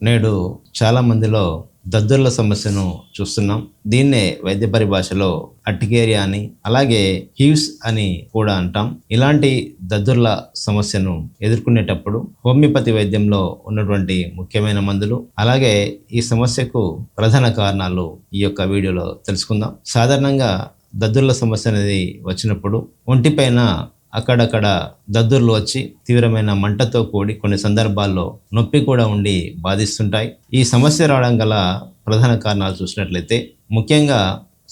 నేడు చాలా మందిలో దద్దుర్ల సమస్యను చూస్తున్నాం. దీన్నే వైద్య పరిభాషలో అర్టికేరియా అని, అలాగే హీవ్స్ అని కూడా అంటాం. ఇలాంటి దద్దుర్ల సమస్యను ఎదుర్కొనేటప్పుడు హోమియోపతి వైద్యంలో ఉన్నటువంటి ముఖ్యమైన మందులు, అలాగే ఈ సమస్యకు ప్రధాన కారణాలు ఈ యొక్క వీడియోలో తెలుసుకుందాం. సాధారణంగా దద్దుర్ల సమస్య అనేది వచ్చినప్పుడు ఒంటిపైన అక్కడక్కడ దద్దుర్లు వచ్చి తీవ్రమైన మంటతో కూడి కొన్ని సందర్భాల్లో నొప్పి కూడా ఉండి బాధిస్తుంటాయి. ఈ సమస్య రావడం గల ప్రధాన కారణాలు చూసినట్లయితే ముఖ్యంగా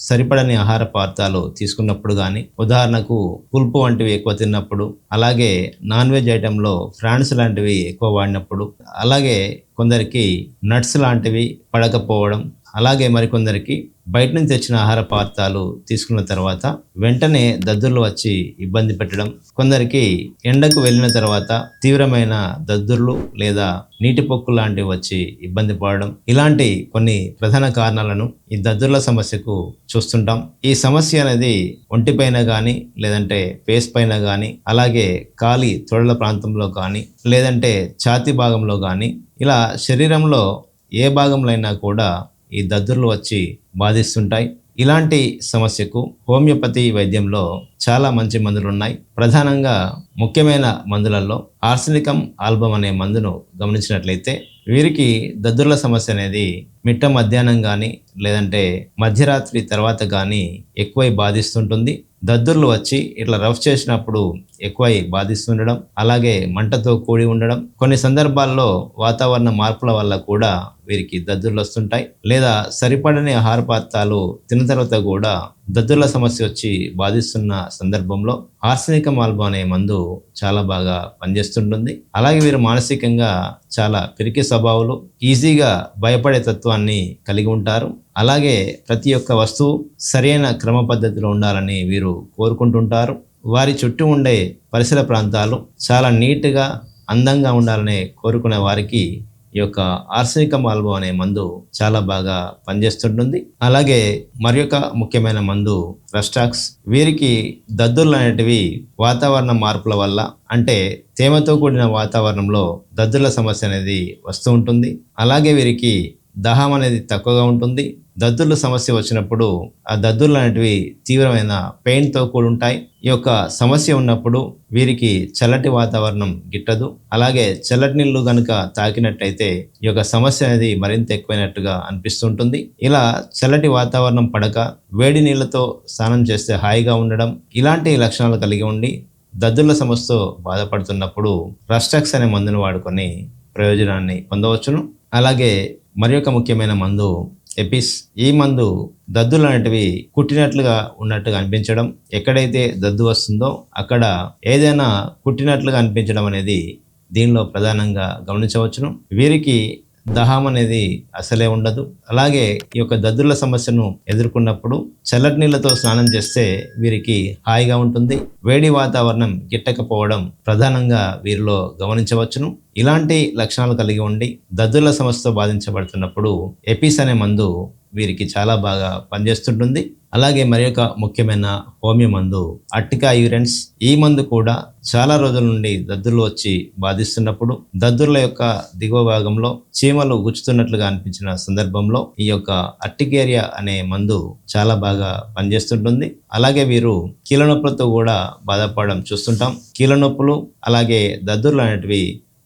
సరిపడని ఆహార పదార్థాలు తీసుకున్నప్పుడు కానీ, ఉదాహరణకు పులుపు వంటివి ఎక్కువ తిన్నప్పుడు, అలాగే నాన్ వెజ్ ఐటెంలో ఫ్రాన్స్ లాంటివి ఎక్కువ వాడినప్పుడు, అలాగే కొందరికి నట్స్ లాంటివి పడకపోవడం, అలాగే మరికొందరికి బయట నుంచి తెచ్చిన ఆహార పదార్థాలు తీసుకున్న తర్వాత వెంటనే దద్దుర్లు వచ్చి ఇబ్బంది పెట్టడం, కొందరికి ఎండకు వెళ్ళిన తర్వాత తీవ్రమైన దద్దుర్లు లేదా నీటి పొక్కు లాంటివి వచ్చి ఇబ్బంది పడడం, ఇలాంటి కొన్ని ప్రధాన కారణాలను ఈ దద్దుర్ల సమస్యకు చూస్తుంటాం. ఈ సమస్య అనేది ఒంటిపైన కానీ, లేదంటే ఫేస్ పైన కానీ, అలాగే కాలి తొడల ప్రాంతంలో కానీ, లేదంటే ఛాతీ భాగంలో కానీ, ఇలా శరీరంలో ఏ భాగంలో అయినా కూడా ఈ దద్దుర్లు వచ్చి బాధిస్తుంటాయి. ఇలాంటి సమస్యకు హోమియోపతి వైద్యంలో చాలా మంచి మందులు ఉన్నాయి. ప్రధానంగా ముఖ్యమైన మందులలో ఆర్సెనికం ఆల్బమ్ అనే మందును గమనించినట్లయితే వీరికి దద్దుర్ల సమస్య అనేది మిట్ట మధ్యాహ్నం కానీ, లేదంటే మధ్యరాత్రి తర్వాత కానీ ఎక్కువై బాధిస్తుంటుంది. దద్దుర్లు వచ్చి ఇట్లా రఫ్ చేసినప్పుడు ఎక్కువై బాధిస్తుండడం, అలాగే మంటతో కూడి ఉండడం, కొన్ని సందర్భాల్లో వాతావరణ మార్పుల వల్ల కూడా వీరికి దద్దుర్లు వస్తుంటాయి. లేదా సరిపడని ఆహార పదార్థాలు తిన్న తర్వాత కూడా దద్దుర్ల సమస్య వచ్చి బాధిస్తున్న సందర్భంలో ఆర్సెనికం ఆల్బమ్ అనే మందు చాలా బాగా పనిచేస్తుంటుంది. అలాగే వీరు మానసికంగా చాలా పిరికి స్వభావాలు, ఈజీగా భయపడే తత్వాన్ని కలిగి ఉంటారు. అలాగే ప్రతి ఒక్క వస్తువు సరైన క్రమ పద్ధతిలో ఉండాలని వీరు కోరుకుంటుంటారు. వారి చుట్టూ ఉండే పరిసర ప్రాంతాలు చాలా నీట్గా అందంగా ఉండాలని కోరుకునే వారికి ఈ యొక్క ఆర్సెనికం ఆల్బమ్ అనే మందు చాలా బాగా పనిచేస్తుంటుంది. అలాగే మరి ఒక ముఖ్యమైన మందు రెస్టాక్స్. వీరికి దద్దుర్లు అనేటివి వాతావరణ మార్పుల వల్ల, అంటే తేమతో కూడిన వాతావరణంలో దద్దుర్ల సమస్య అనేది వస్తూ ఉంటుంది. అలాగే వీరికి దాహం అనేది తక్కువగా ఉంటుంది. దద్దుర్ల సమస్య వచ్చినప్పుడు ఆ దద్దుర్లు అనేటివి తీవ్రమైన పెయిన్తో కూడి ఉంటాయి. ఈ యొక్క సమస్య ఉన్నప్పుడు వీరికి చల్లటి వాతావరణం గిట్టదు. అలాగే చల్లటి నీళ్లు కనుక తాకినట్టయితే ఈ యొక్క సమస్య అనేది మరింత ఎక్కువైనట్టుగా అనిపిస్తుంటుంది. ఇలా చల్లటి వాతావరణం పడక వేడి నీళ్లతో స్నానం చేస్తే హాయిగా ఉండడం, ఇలాంటి లక్షణాలు కలిగి ఉండి దద్దుర్ల సమస్యతో బాధపడుతున్నప్పుడు రెస్టాక్స్ అనే మందును వాడుకొని ప్రయోజనాన్ని పొందవచ్చును. అలాగే మరి ఒక ముఖ్యమైన మందు ఎపిస్. ఈ మందు దద్దులు అనేటివి కుట్టినట్లుగా ఉన్నట్టుగా అనిపించడం, ఎక్కడైతే దద్దు వస్తుందో అక్కడ ఏదైనా కుట్టినట్లుగా అనిపించడం అనేది దీనిలో ప్రధానంగా గమనించవచ్చును. వీరికి దాహం అనేది అసలే ఉండదు. అలాగే ఈ యొక్క దద్దుర్ల సమస్యను ఎదుర్కొన్నప్పుడు చల్లటి నీళ్లతో స్నానం చేస్తే వీరికి హాయిగా ఉంటుంది. వేడి వాతావరణం గిట్టకపోవడం ప్రధానంగా వీరిలో గమనించవచ్చును. ఇలాంటి లక్షణాలు కలిగి ఉండి దద్దుర్ల సమస్యతో బాధించబడుతున్నప్పుడు ఎపిస్ అనే మందు వీరికి చాలా బాగా పనిచేస్తుంటుంది. అలాగే మరి ఒక ముఖ్యమైన హోమియో మందు అట్టికా యూరెన్స్. ఈ మందు కూడా చాలా రోజుల నుండి దద్దుర్లు వచ్చి బాధిస్తున్నప్పుడు, దద్దుర్ల యొక్క దిగువ భాగంలో చీమలు గుచ్చుతున్నట్లుగా అనిపించిన సందర్భంలో ఈ యొక్క అర్టికేరియా అనే మందు చాలా బాగా పనిచేస్తుంటుంది. అలాగే వీరు కీళ్ళ నొప్పులతో కూడా బాధపడడం చూస్తుంటాం. కీళ్ళ నొప్పులు అలాగే దద్దుర్లు అనేటివి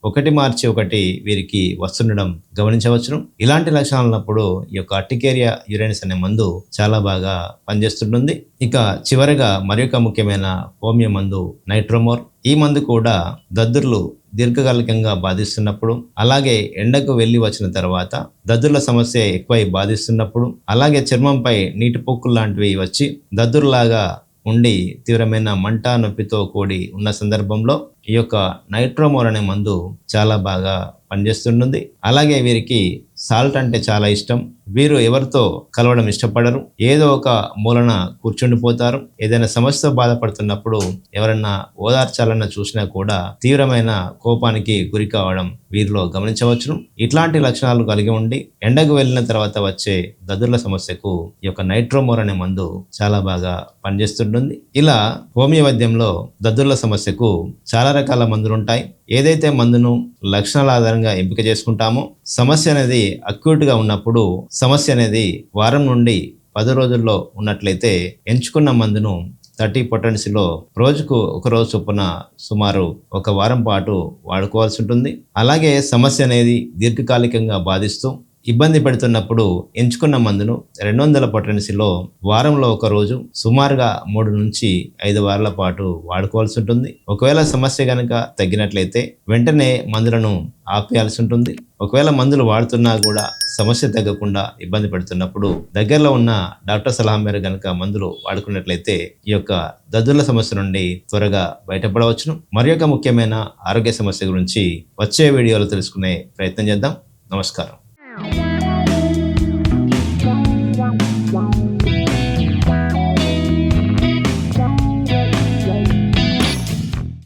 ఒకటి మార్చి ఒకటి వీరికి వస్తుండడం గమనించవచ్చును. ఇలాంటి లక్షణాలు ఉన్నప్పుడు ఈ యొక్క అర్టికేరియా యూరెన్స్ అనే మందు చాలా బాగా పనిచేస్తుంటుంది. ఇక చివరిగా మరి ఒక ముఖ్యమైన హోమియో మందు నైట్రోమోర్. ఈ మందు కూడా దద్దుర్లు దీర్ఘకాలికంగా బాధిస్తున్నప్పుడు, అలాగే ఎండకు వెళ్ళి వచ్చిన తర్వాత దద్దుర్ల సమస్య ఎక్కువై బాధిస్తున్నప్పుడు, అలాగే చర్మంపై నీటి పొక్కులు లాంటివి వచ్చి దద్దుర్లాగా ఉండి తీవ్రమైన మంట నొప్పితో కూడి ఉన్న సందర్భంలో ఈ యొక్క నైట్రోమోర్ అనే మందు చాలా బాగా పనిచేస్తుంటుంది. అలాగే వీరికి సాల్ట్ అంటే చాలా ఇష్టం. వీరు ఎవరితో కలవడం ఇష్టపడరు. ఏదో ఒక మూలన కూర్చుండిపోతారు. ఏదైనా సమస్యతో బాధపడుతున్నప్పుడు ఎవరన్నా ఓదార్చాలన్న చూసినా కూడా తీవ్రమైన కోపానికి గురి కావడం వీరిలో గమనించవచ్చును. ఇట్లాంటి లక్షణాలు కలిగి ఉండి ఎండకు వెళ్ళిన తర్వాత వచ్చే దద్దుర్ల సమస్యకు ఈ యొక్క నైట్రోమోర్ అనే మందు చాలా బాగా పనిచేస్తుంటుంది. ఇలా హోమియో వైద్యంలో దద్దుర్ల సమస్యకు చాలా రకాల మందులు ఉంటాయి. ఏదైతే మందును లక్షణాల ఆధారంగా ఎంపిక చేసుకుంటామో, సమస్య అనేది అక్యూట్గా ఉన్నప్పుడు సమస్య అనేది వారం నుండి 10 రోజుల్లో ఉన్నట్లయితే ఎంచుకున్న మందును 30 పొటెన్సీలో రోజుకు ఒక రోజు చొప్పున సుమారు ఒక వారం పాటు వాడుకోవాల్సి ఉంటుంది. అలాగే సమస్య అనేది దీర్ఘకాలికంగా బాధిస్తూ ఇబ్బంది పెడుతున్నప్పుడు ఎంచుకున్న మందును 200 పొటెన్సీలో వారంలో ఒక రోజు సుమారుగా 3 నుంచి 5 వారాల పాటు వాడుకోవాల్సి ఉంటుంది. ఒకవేళ సమస్య కనుక తగ్గినట్లయితే వెంటనే మందులను ఆపేయాల్సి ఉంటుంది. ఒకవేళ మందులు వాడుతున్నా కూడా సమస్య తగ్గకుండా ఇబ్బంది పెడుతున్నప్పుడు దగ్గరలో ఉన్న డాక్టర్ సలహా మేర కనుక మందులు వాడుకున్నట్లయితే ఈ యొక్క దద్దుర్ల సమస్య నుండి త్వరగా బయటపడవచ్చును. మరి యొక్క ముఖ్యమైన ఆరోగ్య సమస్య గురించి వచ్చే వీడియోలో తెలుసుకునే ప్రయత్నం చేద్దాం. నమస్కారం.